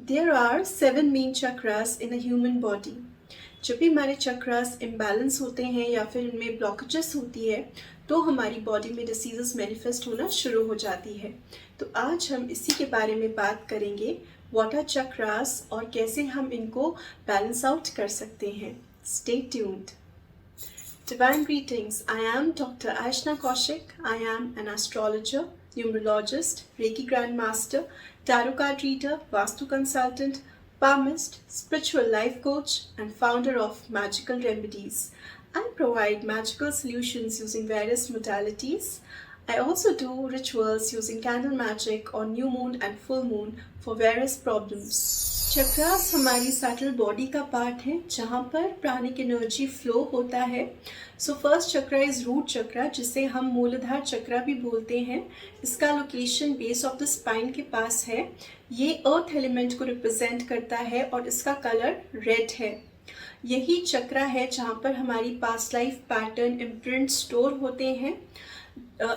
There are 7 main chakras in a human body. जब भी हमारे चक्रास इम्बैलेंस होते हैं या फिर इनमें ब्लॉकेजेस होती है तो हमारी बॉडी में डिसीजेस मैनिफेस्ट होना शुरू हो जाती है। तो आज हम इसी के बारे में बात करेंगे, व्हाट आर चक्रास और कैसे हम इनको बैलेंस आउट कर सकते हैं। Stay tuned. Divine greetings. I am Dr. Aishna Kaushik. I am an astrologer, numerologist, Reiki Grandmaster, tarot card reader, Vastu consultant, palmist, spiritual life coach, and founder of Magical Remedies. I provide magical solutions using various modalities. I also do rituals using candle magic on new moon and full moon for various problems. Chakras हमारी subtle body का part है जहाँ पर प्राणिक energy flow होता है। So first chakra is root chakra, जिसे हम मूलाधार चक्रा भी बोलते हैं। इसका location base of the spine के पास है। ये अर्थ एलिमेंट को रिप्रेजेंट करता है और इसका कलर रेड है। यही चक्रा है जहाँ पर हमारी past life pattern imprint store होते हैं।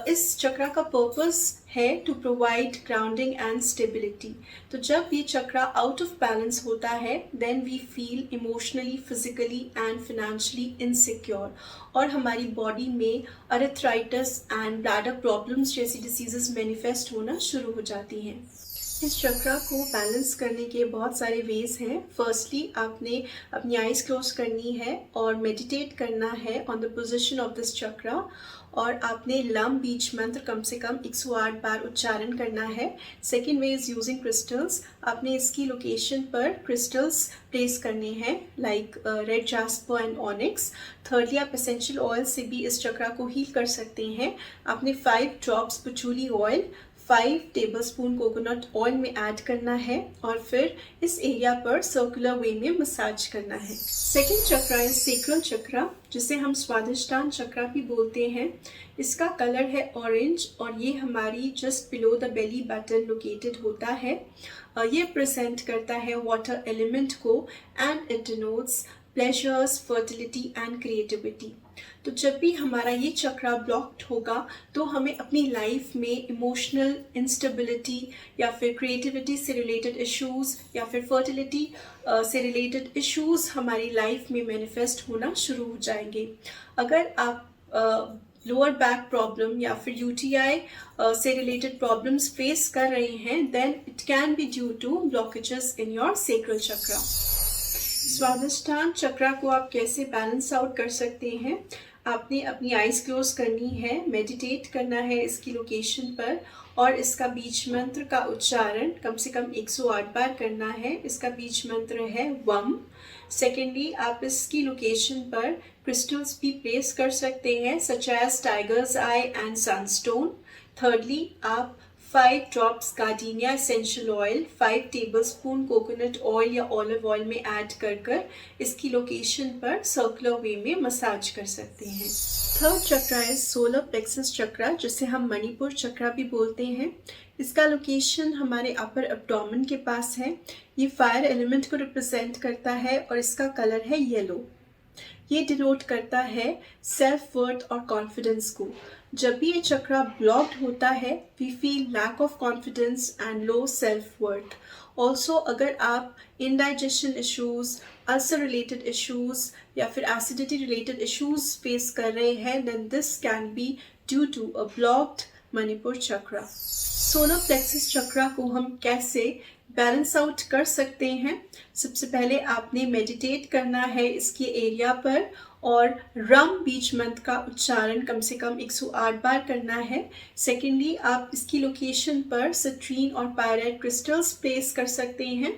इस चक्रा का पर्पस है to provide grounding and stability. तो जब ये चक्रा आउट ऑफ बैलेंस होता है then we feel emotionally, physically and financially insecure और हमारी बॉडी में अरेथ्राइटिस एंड ब्लैडर प्रॉब्लम्स जैसी डिसीजेस मैनिफेस्ट होना शुरू हो जाती हैं। इस चक्रा को बैलेंस करने के बहुत सारे वेज हैं। फर्स्टली आपने अपनी आइज क्लोज करनी है और मेडिटेट करना है on the position of this chakra और आपने लम बीज मंत्र कम से कम 108 बार उच्चारण करना है। Second way is using crystals. आपने इसकी लोकेशन पर क्रिस्टल्स प्लेस करने हैं like red jasper and onyx. Thirdly आप एसेंशियल ऑयल से भी इस चक्रा को हील कर सकते हैं। आपने 5 drops पचूली oil 5 tablespoon coconut oil में ऐड करना है और फिर इस एरिया पर सर्कुलर वे में मसाज करना है। सेकेंड चक्रा है सेक्रल चक्रा, जिसे हम स्वादिष्टान चक्रा भी बोलते हैं। इसका कलर है ऑरेंज और ये हमारी just below the belly button located होता है। ये प्रेजेंट करता है वाटर एलिमेंट को and it denotes pleasures, fertility and creativity. तो जब भी हमारा ये चक्रा ब्लॉक्ड होगा तो हमें अपनी लाइफ में इमोशनल इंस्टेबिलिटी या फिर क्रिएटिविटी से रिलेटेड इश्यूज या फिर फर्टिलिटी से रिलेटेड इश्यूज हमारी लाइफ में मैनिफेस्ट होना शुरू हो जाएंगे। अगर आप लोअर बैक प्रॉब्लम या फिर यूटीआई से रिलेटेड प्रॉब्लम्स फेस कर रहे हैं then it can be due to blockages in your sacral chakra. Swadhisthana chakra को आप कैसे बैलेंस आउट कर सकते हैं? आपने अपनी आइज क्लोज करनी है, मेडिटेट करना है इसकी लोकेशन पर और इसका बीज मंत्र का उच्चारण कम से कम 108 बार करना है। इसका बीज मंत्र है वम। सेकेंडली आप इसकी लोकेशन पर क्रिस्टल्स भी प्लेस कर सकते हैं such as tiger's eye and sunstone. Thirdly आप 5 drops gardenia essential oil 5 tablespoon coconut oil या ऑलिव ऑयल में ऐड कर इसकी लोकेशन पर सर्कुलर वे में मसाज कर सकते हैं। थर्ड चक्रा है सोलर प्लेक्सस चक्रा, जिसे हम मणिपुर चक्रा भी बोलते हैं। इसका लोकेशन हमारे अपर एब्डोमेन के पास है। ये फायर एलिमेंट को रिप्रेजेंट करता है और इसका कलर है येलो। ये डिनोट करता है सेल्फ वर्थ और कॉन्फिडेंस को। जब भी ये चक्रा ब्लॉक्ड होता है we feel lack of confidence and low self worth. Also अगर आप indigestion issues, ulcer related issues या फिर एसिडिटी रिलेटेड इश्यूज फेस कर रहे हैं then this can be due to a blocked Manipura chakra. Solar plexus chakra को हम कैसे बैलेंस आउट कर सकते हैं? सबसे पहले आपने मेडिटेट करना है इसके एरिया पर और रम बीज मंत्र का उच्चारण कम से कम 108 बार करना है। सेकेंडली आप इसकी लोकेशन पर सिट्रीन और पायराइट क्रिस्टल्स प्लेस कर सकते हैं।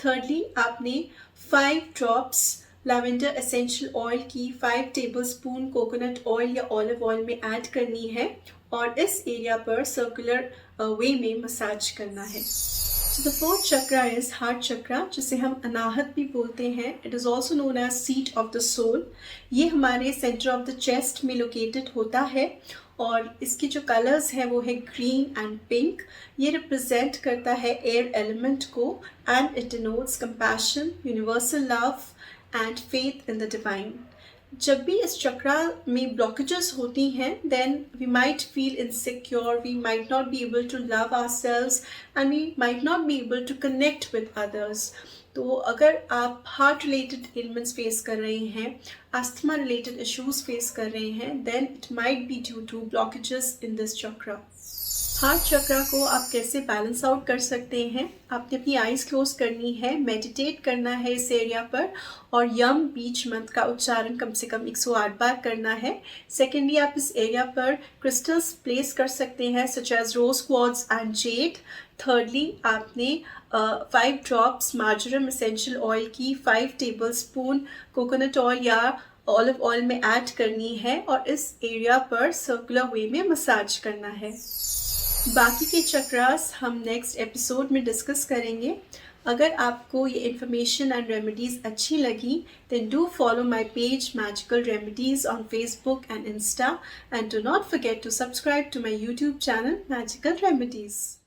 थर्डली आपने 5 ड्रॉप्स लैवेंडर एसेंशियल ऑयल की 5 टेबलस्पून कोकोनट ऑयल या ऑलिव ऑयल में ऐड करनी है और इस एरिया पर सर्कुलर वे में मसाज करना है। So the fourth chakra is heart chakra, जिसे हम अनाहत भी बोलते हैं। It is also known as seat of the soul. ये हमारे center of the chest में located होता है और इसके जो colors हैं वो है green and pink. ये represent करता है air element को and it denotes compassion, universal love and faith in the divine. जब भी इस चक्रा में ब्लॉकेजेस होती हैं then we might feel insecure, we might not be able to love ourselves and we might not be able to connect with others. तो अगर आप heart related elements face कर रहे हैं, अस्थमा रिलेटेड इश्यूज फेस कर रहे हैं, then it might be due to blockages in this chakra. Heart chakra को आप कैसे बैलेंस आउट कर सकते हैं? आपने अपनी आइज़ क्लोज करनी है, मेडिटेट करना है इस एरिया पर और यम बीच मंत्र का उच्चारण कम से कम 108 बार करना है। सेकेंडली, आप इस एरिया पर क्रिस्टल्स प्लेस कर सकते हैं such as rose quartz and jade. Thirdly, आपने 5 ड्रॉप्स मार्जरम एसेंशियल ऑयल की 5 टेबल स्पून कोकोनट ऑयल या ऑलिव ऑयल में ऐड करनी है और इस एरिया पर सर्कुलर वे में मसाज करना है। बाकी के चक्रास हम नेक्स्ट एपिसोड में डिस्कस करेंगे। अगर आपको ये इन्फॉर्मेशन एंड रेमेडीज़ अच्छी लगी then do follow my page Magical Remedies on Facebook and Insta, and do not forget to subscribe to my YouTube channel Magical Remedies.